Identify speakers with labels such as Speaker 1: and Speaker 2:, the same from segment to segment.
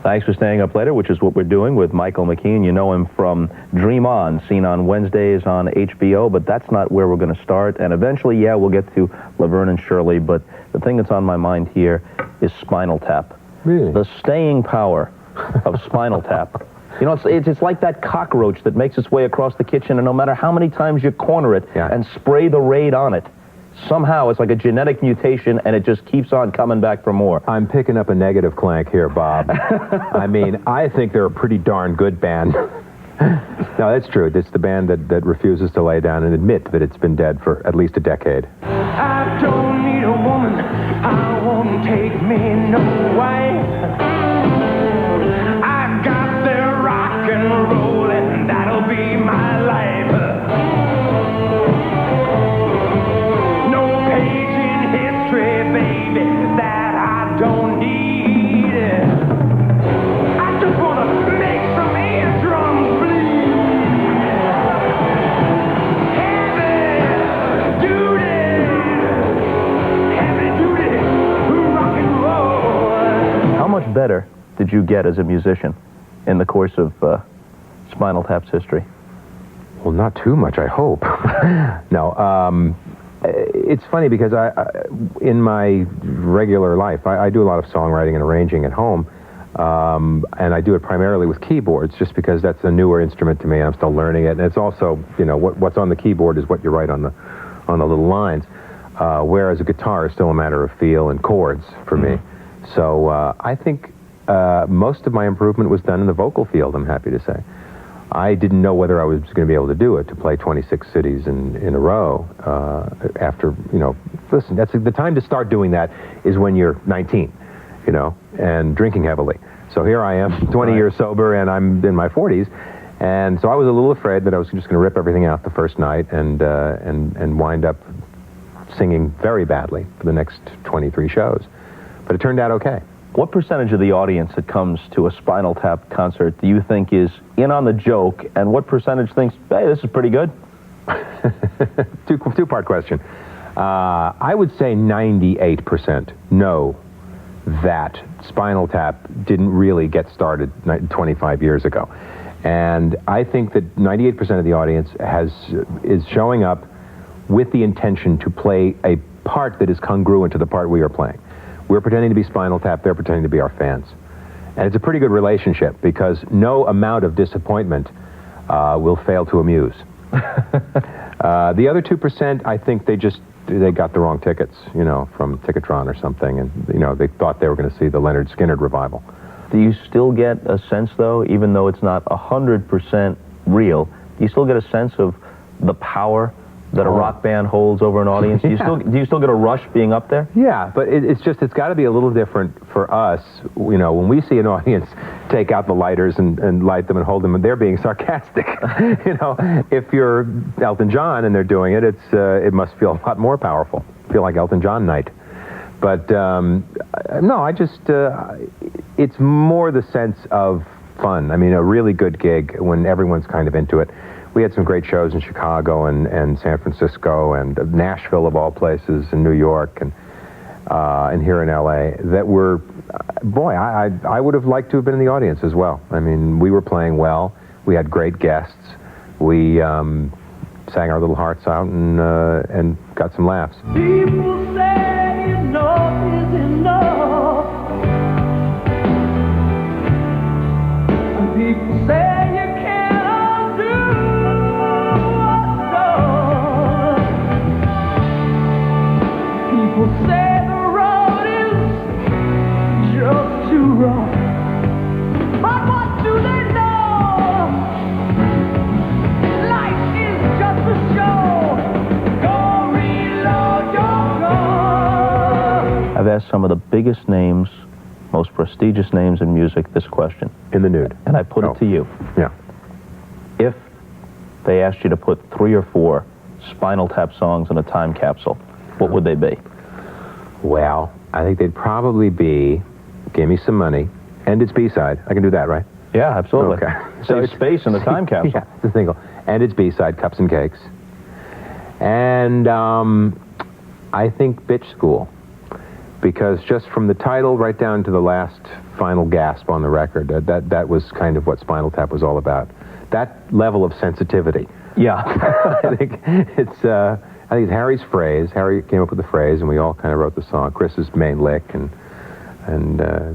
Speaker 1: Thanks for staying up later, which is what we're doing with Michael McKean. You know him from Dream On, seen on Wednesdays on HBO, but that's not where we're going to start. And eventually, yeah, we'll get to Laverne and Shirley, but the thing that's on my mind here is Spinal Tap.
Speaker 2: Really?
Speaker 1: The staying power of Spinal Tap. You know, it's like that cockroach that makes its way across the kitchen, and no matter how many times you corner it and spray the Raid on it, somehow it's like a genetic mutation, and it just keeps on coming back for more.
Speaker 2: I'm picking up a negative clank here, Bob. I mean, I think they're a pretty darn good band. No, that's true. It's the band that refuses to lay down and admit that it's been dead for at least a decade.
Speaker 3: I don't need a woman. I won't take me no wife. I got the rock and roll, and that'll be my life. Baby, that I don't need. I just want to make some eardrums bleed. Heavy duty, rock and roll.
Speaker 1: How much better did you get as a musician in the course of Spinal Tap's history?
Speaker 2: Well, not too much, I hope. No, it's funny because in my regular life, I do a lot of songwriting and arranging at home, and I do it primarily with keyboards, just because that's a newer instrument to me, and I'm still learning it. And it's also, you know, what's on the keyboard is what you write on the little lines, whereas a guitar is still a matter of feel and chords for me. So I think most of my improvement was done in the vocal field, I'm happy to say. I didn't know whether I was going to be able to do it, to play 26 cities in a row after, you know, listen, that's the time to start doing that is when you're 19, you know, and drinking heavily. So here I am, 20 years sober, and I'm in my 40s, and so I was a little afraid that I was just going to rip everything out the first night and wind up singing very badly for the next 23 shows. But it turned out okay.
Speaker 1: What percentage of the audience that comes to a Spinal Tap concert do you think is in on the joke, and what percentage thinks, hey, this is pretty good?
Speaker 2: Two-part question. I would say 98% know that Spinal Tap didn't really get started 25 years ago. And I think that 98% of the audience is showing up with the intention to play a part that is congruent to the part we are playing. We're pretending to be Spinal Tap, they're pretending to be our fans. And it's a pretty good relationship, because no amount of disappointment will fail to amuse. The other 2%, I think they got the wrong tickets, you know, from Ticketron or something, and, you know, they thought they were going to see the Leonard Skinner revival.
Speaker 1: Do you still get a sense, though, even though it's not 100% real, do you still get a sense of the power that a rock band holds over an audience? Do you still get a rush being up there?
Speaker 2: Yeah, but it's got to be a little different for us. You know, when we see an audience take out the lighters and light them and hold them, and they're being sarcastic. You know, if you're Elton John and they're doing it, it must feel a lot more powerful. Feel like Elton John night. But no, it's more the sense of fun. I mean, a really good gig when everyone's kind of into it. We had some great shows in Chicago and San Francisco and Nashville, of all places, and New York and here in L.A. that were, boy, I would have liked to have been in the audience as well. I mean, we were playing well. We had great guests. We sang our little hearts out and got some laughs.
Speaker 3: People say enough is enough. And people say you can't undo. People say the road is just too rough. But what do they know? Life is just a show. Go reload your gun.
Speaker 1: I've asked some of the biggest names, most prestigious names in music this question.
Speaker 2: In the nude.
Speaker 1: And I put it to you.
Speaker 2: Yeah.
Speaker 1: If they asked you to put 3 or 4 Spinal Tap songs in a time capsule, what would they be?
Speaker 2: Well, I think they'd probably be Give Me Some Money, and its B-side. I can do that, right?
Speaker 1: Yeah, absolutely.
Speaker 2: Okay.
Speaker 1: Save space in the time capsule.
Speaker 2: Yeah, it's a single. And its B-side, Cups and Cakes. And I think Bitch School. because just from the title right down to the last final gasp on the record, that was kind of what Spinal Tap was all about. That level of sensitivity.
Speaker 1: Yeah.
Speaker 2: I think it's Harry's phrase. Harry came up with the phrase, and we all kind of wrote the song. Chris's main lick, and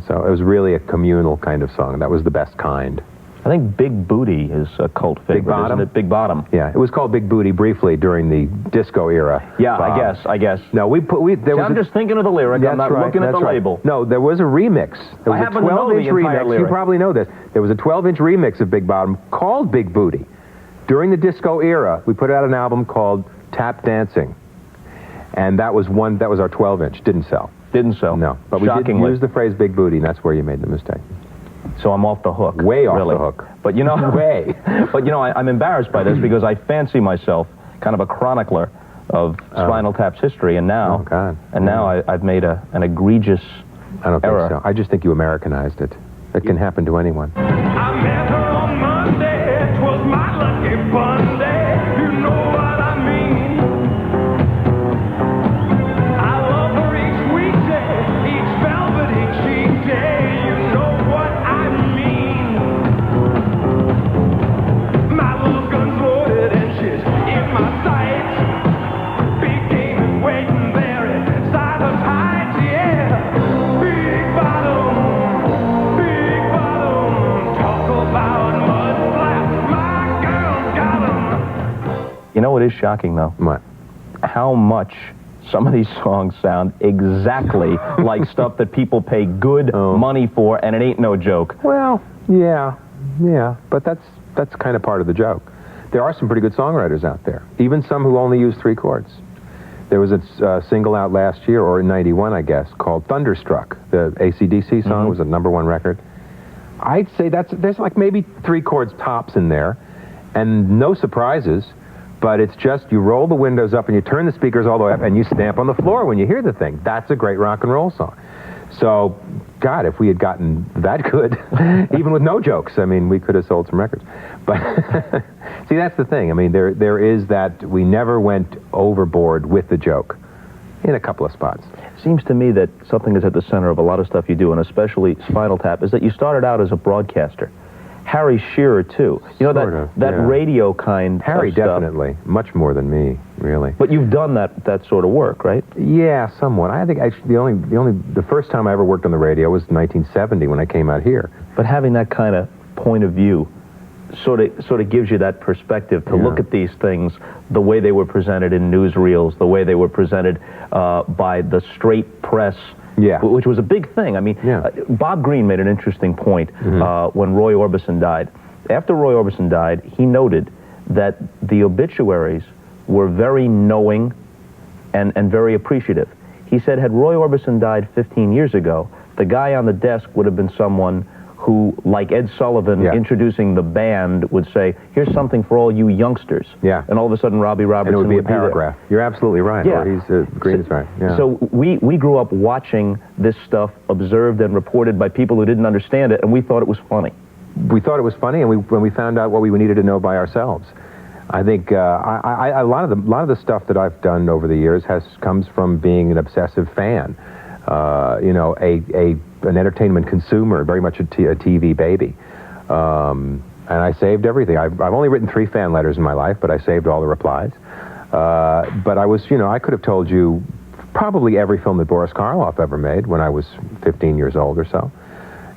Speaker 2: so it was really a communal kind of song. That was the best kind.
Speaker 1: I think Big Booty is a cult favorite,
Speaker 2: Big Bottom?
Speaker 1: isn't it? Big Bottom.
Speaker 2: Yeah, it was called Big Booty briefly during the disco era.
Speaker 1: Yeah, I guess.
Speaker 2: No,
Speaker 1: I'm just thinking of the lyric. I'm not looking at the label.
Speaker 2: No, there was a remix. There was
Speaker 1: I happen to know the
Speaker 2: 12-inch
Speaker 1: entire
Speaker 2: remix.
Speaker 1: lyric.
Speaker 2: You probably know this. There was a 12-inch remix of Big Bottom called Big Booty. During the disco era, we put out an album called Tap Dancing, and that was our 12-inch. Didn't sell.
Speaker 1: Didn't sell.
Speaker 2: No, but we did use the phrase Big Booty, and that's where you made the mistake.
Speaker 1: So I'm off the hook.
Speaker 2: Way off
Speaker 1: really.
Speaker 2: the hook.
Speaker 1: But you know,
Speaker 2: way.
Speaker 1: But you know, I'm embarrassed by this because I fancy myself kind of a chronicler of Spinal Tap's history, and now, I've made an egregious
Speaker 2: I don't
Speaker 1: error.
Speaker 2: think so. I just think you Americanized it. It can happen to anyone.
Speaker 3: I met her on Monday, 'twas my lucky Monday, you know what I mean. I love her each weekday, each velvet, each cheek day, you know what I mean. My little gun's loaded and she's in my sights. Big game is waiting there inside her tights, yeah. Big bottom, talk about mud flaps. My girl's got 'em.
Speaker 1: You know what is shocking, though?
Speaker 2: What?
Speaker 1: How much some of these songs sound exactly like stuff that people pay good money for, and it ain't no joke.
Speaker 2: Well, yeah, but that's kind of part of the joke. There are some pretty good songwriters out there, even some who only use 3 chords. There was a single out last year, or in '91, I guess, called Thunderstruck. The AC/DC song was a #1 record. I'd say there's like maybe 3 chords tops in there, and no surprises, but it's just you roll the windows up and you turn the speakers all the way up and you stamp on the floor when you hear the thing. That's a great rock and roll song. So, God, if we had gotten that good, even with no jokes, I mean, we could have sold some records. But see, that's the thing. I mean, there is that we never went overboard with the joke in a couple of spots.
Speaker 1: Seems to me that something that's at the center of a lot of stuff you do, and especially Spinal Tap, is that you started out as a broadcaster. Harry Shearer, too. You know, that radio kind
Speaker 2: Harry,
Speaker 1: of stuff.
Speaker 2: definitely. Much more than me, really.
Speaker 1: But you've done that sort of work, right?
Speaker 2: Yeah, somewhat. I think actually the first time I ever worked on the radio was 1970 when I came out here.
Speaker 1: But having that kind of point of view sort of gives you that perspective to look at these things the way they were presented in newsreels, the way they were presented by the straight press, which was a big thing. I mean, Bob Green made an interesting point when Roy Orbison died. After Roy Orbison died, he noted that the obituaries were very knowing and very appreciative. He said, had Roy Orbison died 15 years ago, the guy on the desk would have been someone who, like Ed Sullivan introducing the band, would say, here's something for all you youngsters.
Speaker 2: Yeah.
Speaker 1: And all of a sudden, Robbie Robertson
Speaker 2: and it would be a
Speaker 1: be
Speaker 2: paragraph. You're absolutely right.
Speaker 1: Yeah.
Speaker 2: Green is right. Yeah.
Speaker 1: So we grew up watching this stuff observed and reported by people who didn't understand it, and we thought it was funny.
Speaker 2: We thought it was funny, and when we found out what we needed to know by ourselves. I think a lot of the stuff that I've done over the years comes from being an obsessive fan. You know, an entertainment consumer, very much a TV baby. And I saved everything. I've only written 3 fan letters in my life, but I saved all the replies. But I was, I could have told you probably every film that Boris Karloff ever made when I was 15 years old or so.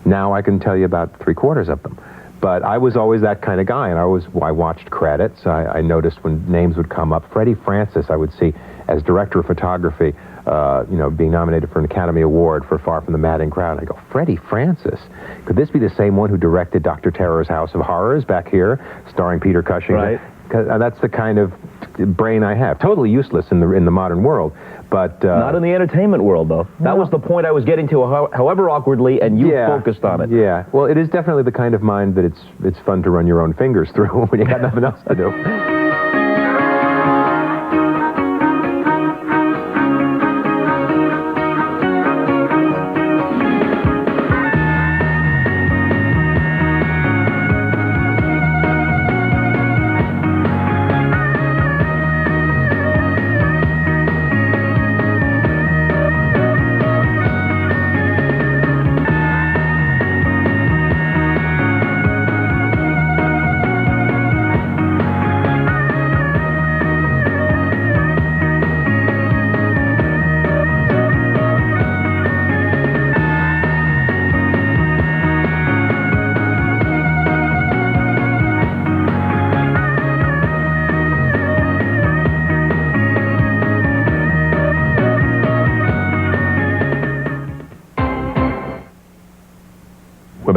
Speaker 2: Now I can tell you about 3/4 of them. But I was always that kind of guy, and I watched credits. I noticed when names would come up. Freddie Francis, I would see as director of photography, being nominated for an Academy Award for Far From the Madding Crowd. And I go, Freddie Francis? Could this be the same one who directed Dr. Terror's House of Horrors back here, starring Peter Cushing?
Speaker 1: Right.
Speaker 2: That's the kind of brain I have. Totally useless in the modern world, but
Speaker 1: not in the entertainment world, though. That was the point I was getting to, however awkwardly, and you focused on it.
Speaker 2: Yeah. Well, it is definitely the kind of mind that it's fun to run your own fingers through when you got nothing else to do.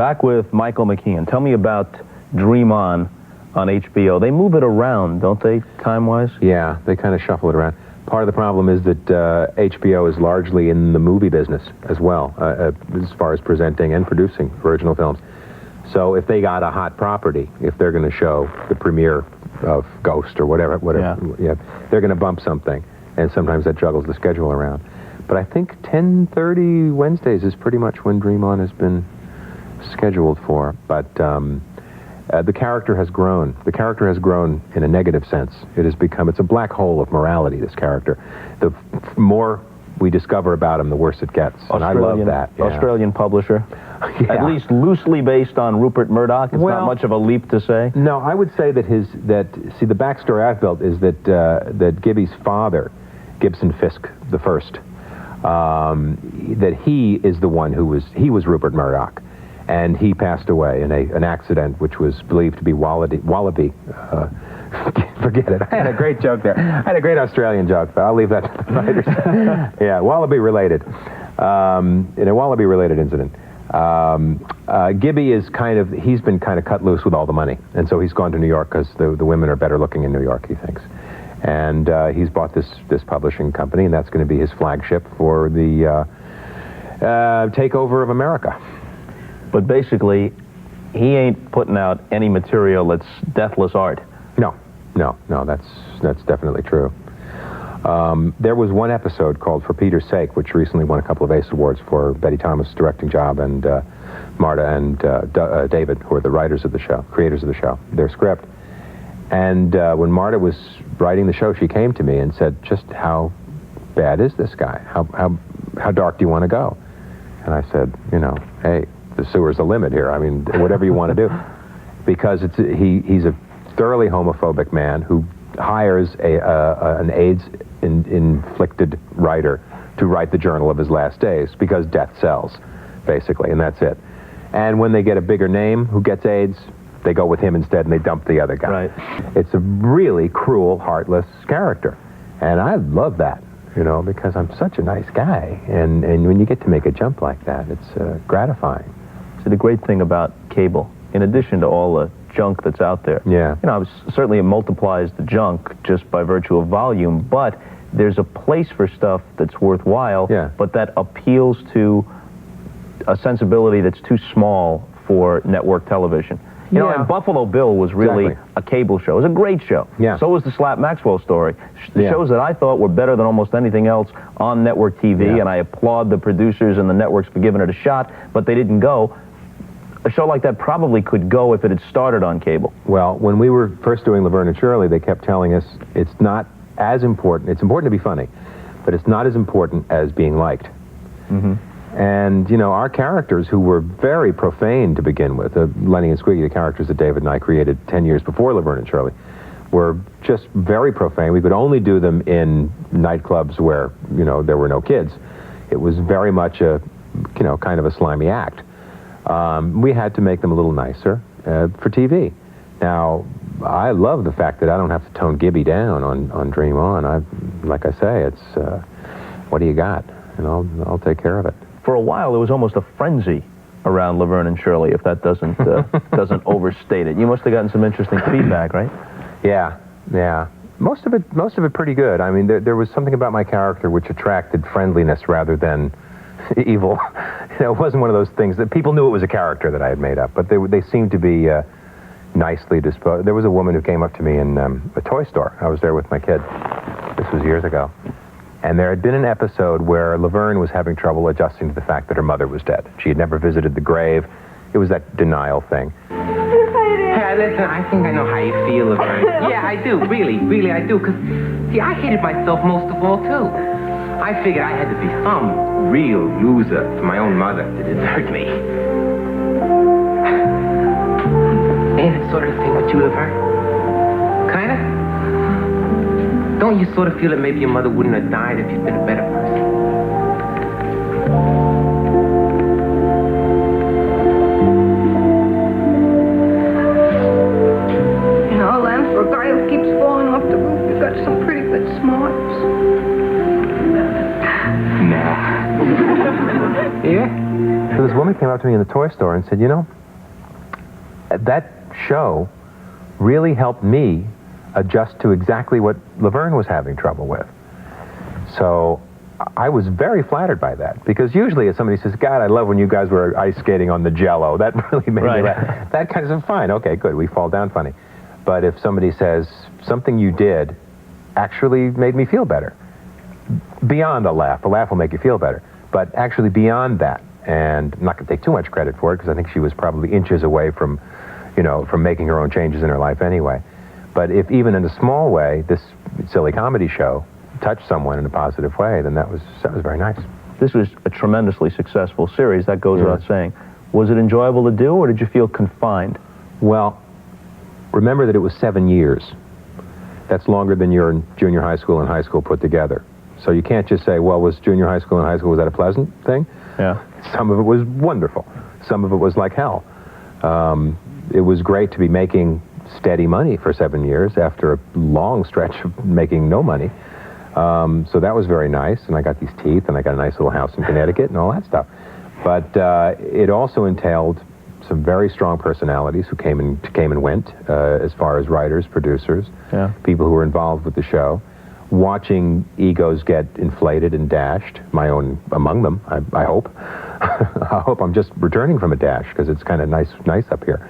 Speaker 1: back with Michael McKean. Tell me about Dream On HBO. They move it around, don't they, time-wise?
Speaker 2: Yeah, they kind of shuffle it around. Part of the problem is that HBO is largely in the movie business as well, as far as presenting and producing original films. So if they got a hot property, if they're going to show the premiere of Ghost or whatever, yeah, they're going to bump something, and sometimes that juggles the schedule around. But I think 10:30 Wednesdays is pretty much when Dream On has been scheduled for. But the character has grown. The character has grown in a negative sense. It's a black hole of morality, this character. The more we discover about him, the worse it gets. And I love that. Yeah.
Speaker 1: Australian publisher.
Speaker 2: Yeah.
Speaker 1: At least loosely based on Rupert Murdoch. It's not much of a leap to say.
Speaker 2: No, I would say that the backstory I've built is that Gibby's father, Gibson Fisk the First, that he is the one who was Rupert Murdoch. And he passed away in an accident which was believed to be wallaby. Forget it. I had a great joke there. I had a great Australian joke, but I'll leave that to the writers. Yeah, wallaby related. In a wallaby related incident. Gibby he's been kind of cut loose with all the money. And so he's gone to New York because the women are better looking in New York, he thinks. And he's bought this publishing company, and that's going to be his flagship for the takeover of America.
Speaker 1: But basically, he ain't putting out any material that's deathless art.
Speaker 2: No, that's definitely true. There was one episode called For Peter's Sake, which recently won a couple of ACE Awards for Betty Thomas' directing job, and Marta and David, who are the writers of the show, creators of the show, their script. And when Marta was writing the show, she came to me and said, just how bad is this guy? How dark do you want to go? And I said, hey, the sewer's the limit here. I mean, whatever you want to do. Because he's a thoroughly homophobic man who hires an AIDS-inflicted writer to write the journal of his last days, because death sells, basically, and that's it. And when they get a bigger name who gets AIDS, they go with him instead, and they dump the other guy.
Speaker 1: Right.
Speaker 2: It's a really cruel, heartless character. And I love that, because I'm such a nice guy. And when you get to make a jump like that, it's gratifying.
Speaker 1: See, the great thing about cable, in addition to all the junk that's out there, certainly it multiplies the junk just by virtue of volume, but there's a place for stuff that's worthwhile, but that appeals to a sensibility that's too small for network television. And Buffalo Bill was really a cable show. It was a great show.
Speaker 2: Yeah.
Speaker 1: So was the Slap Maxwell story. The shows that I thought were better than almost anything else on network TV, and I applaud the producers and the networks for giving it a shot, but they didn't go. A show like that probably could go if it had started on cable.
Speaker 2: Well, when we were first doing Laverne and Shirley, they kept telling us it's not as important. It's important to be funny, but it's not as important as being liked.
Speaker 1: Mm-hmm.
Speaker 2: And, our characters, who were very profane to begin with, Lenny and Squiggy, the characters that David and I created 10 years before Laverne and Shirley, were just very profane. We could only do them in nightclubs where, there were no kids. It was very much a, kind of a slimy act. We had to make them a little nicer for TV. Now, I love the fact that I don't have to tone Gibby down on Dream On. Like I say, it's, what do you got? I'll take care of it.
Speaker 1: For a while, there was almost a frenzy around Laverne and Shirley, if that doesn't overstate it. You must have gotten some interesting feedback, right?
Speaker 2: Yeah. Most of it pretty good. I mean, there was something about my character which attracted friendliness rather than evil. It wasn't one of those things that people knew it was a character that I had made up, but they seemed to be nicely disposed. There was a woman who came up to me in a toy store. I was there with my kid. This was years ago. And there had been an episode where Laverne was having trouble adjusting to the fact that her mother was dead. She had never visited the grave. It was that denial thing.
Speaker 4: Hey, listen, I think I know how you feel, Laverne. Yeah, I do. Really, I do. Because, see, I hated myself most of all, too. I figured I had to be some real loser for my own mother to desert me. Ain't it sort of thing with you, Laverne? Kinda? Don't you sort of feel that maybe your mother wouldn't have died if you'd been a better person?
Speaker 5: Len, for a guy who keeps falling off the roof, you got some pretty good smarts.
Speaker 4: Nah. Yeah?
Speaker 2: So this woman came up to me in the toy store and said, you know, that show really helped me adjust to exactly what Laverne was having trouble with. So I was very flattered by that, because usually if somebody says, God, I love when you guys were ice skating on the Jell-O, that really made me laugh. That kind of, fine, okay, good, we fall down funny. But if somebody says, something you did actually made me feel better, beyond a laugh will make you feel better, but actually beyond that, and I'm not going to take too much credit for it, because I think she was probably inches away from, you know, from making her own changes in her life anyway. But if even in a small way, this silly comedy show touched someone in a positive way, then that was very nice.
Speaker 1: This was a tremendously successful series, that goes without saying. Was it enjoyable to do, or did you feel confined?
Speaker 2: Well, remember that it was 7 years. That's longer than your junior high school and high school put together. So you can't just say, well, was junior high school and high school, was that a pleasant thing?
Speaker 1: Yeah.
Speaker 2: Some of it was wonderful. Some of it was like hell. It was great to be making steady money for 7 years after a long stretch of making no money. So that was very nice, and I got these teeth, and I got a nice little house in Connecticut and all that stuff. But it also entailed some very strong personalities who came and went, as far as writers, producers, people who were involved with the show. Watching egos get inflated and dashed, my own among them, I hope. I hope I'm just returning from a dash, because it's kind of nice up here.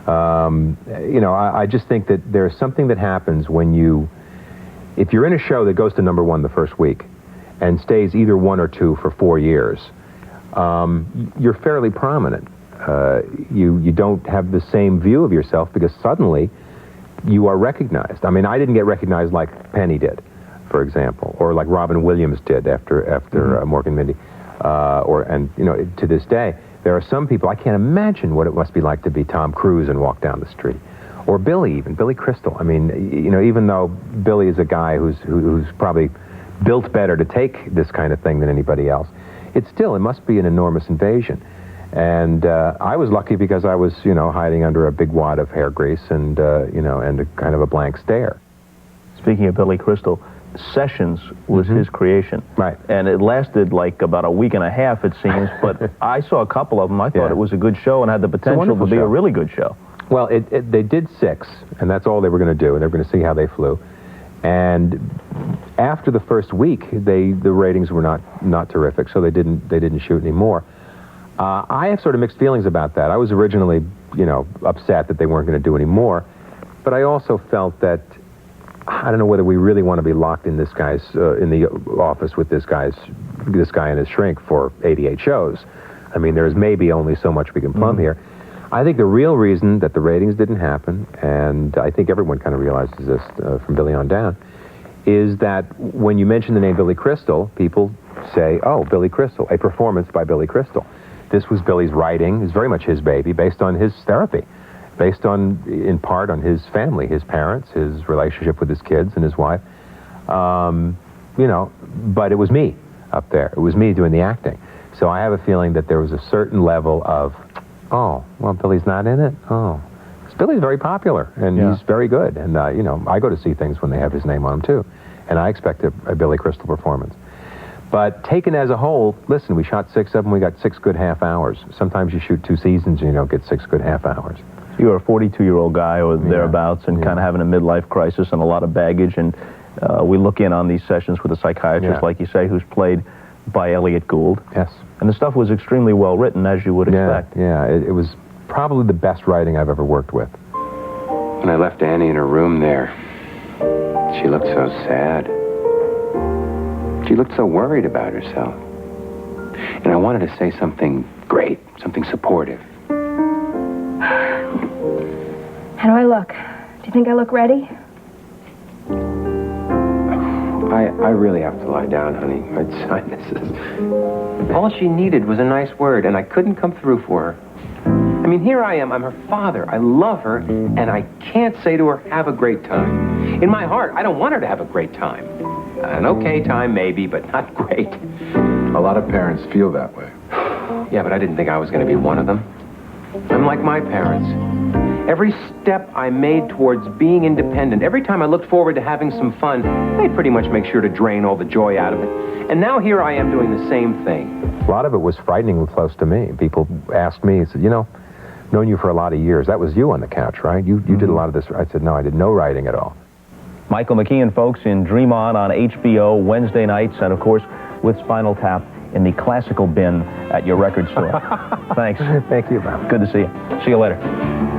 Speaker 2: You know, I just think that there's something that happens when if you're in a show that goes to #1 the first week and stays either 1 or 2 for 4 years, you're fairly prominent. You don't have the same view of yourself, because suddenly you are recognized. I mean, I didn't get recognized like Penny did, for example, or like Robin Williams did after Mork and Mindy, and you know, to this day, there are some people, I can't imagine what it must be like to be Tom Cruise and walk down the street. Or Billy Crystal. I mean, you know, even though Billy is a guy who's probably built better to take this kind of thing than anybody else, it must be an enormous invasion. And I was lucky because I was, you know, hiding under a big wad of hair grease and, you know, and a kind of a blank stare.
Speaker 1: Speaking of Billy Crystal, Sessions was his creation.
Speaker 2: Right.
Speaker 1: And it lasted like about a week and a half, it seems, but I saw a couple of them. I thought it was a good show and had the potential to be a really good show.
Speaker 2: Well, they did 6, and that's all they were going to do, and they were going to see how they flew. And after the first week, the ratings were not terrific, so they didn't shoot anymore. I have sort of mixed feelings about that. I was originally, you know, upset that they weren't going to do any more, but I also felt that I don't know whether we really want to be locked in this guy's in the office with this guy and his shrink for 88 shows. I mean, there's maybe only so much we can plumb here. I think the real reason that the ratings didn't happen, and I think everyone kind of realizes this from Billy on down, is that when you mention the name Billy Crystal, people say, oh, Billy Crystal, a performance by Billy Crystal. This was Billy's writing. It's very much his baby, based on his therapy, based on, in part, on his family, his parents, his relationship with his kids and his wife. You know, but it was me up there. It was me doing the acting. So I have a feeling that there was a certain level of, oh, well, Billy's not in it? Oh. Billy's very popular, and he's very good. And, you know, I go to see things when they have his name on them, too. And I expect a Billy Crystal performance. But taken as a whole, listen, we shot 6 of them, we got 6 good half hours. Sometimes you shoot 2 seasons and you don't get 6 good half hours.
Speaker 1: You're a 42-year-old guy or thereabouts and kind of having a midlife crisis and a lot of baggage. And we look in on these sessions with a psychiatrist, like you say, who's played by Elliot Gould.
Speaker 2: Yes. And
Speaker 1: the stuff was extremely well written, as you would expect.
Speaker 2: Yeah, it was probably the best writing I've ever worked with.
Speaker 6: When I left Annie in her room there, she looked so sad. She looked so worried about herself. And I wanted to say something great, something supportive.
Speaker 7: How do I look? Do you think I look ready?
Speaker 6: I really have to lie down, honey. My sinuses. All she needed was a nice word, and I couldn't come through for her. I mean, here I am. I'm her father. I love her, and I can't say to her, have a great time. In my heart, I don't want her to have a great time. An okay time, maybe, but not great.
Speaker 8: A lot of parents feel that way.
Speaker 6: Yeah, but I didn't think I was going to be one of them. I'm like my parents. Every step I made towards being independent, every time I looked forward to having some fun, they'd pretty much make sure to drain all the joy out of it. And now here I am doing the same thing.
Speaker 2: A lot of it was frighteningly close to me. People asked me, said, you know, known you for a lot of years. That was you on the couch, right? You did a lot of this. I said, no, I did no writing at all.
Speaker 1: Michael McKean, folks, in Dream On HBO Wednesday nights, and of course with Spinal Tap in the classical bin at your record store. Thanks.
Speaker 2: Thank you, Bob.
Speaker 1: Good to see you. See you later.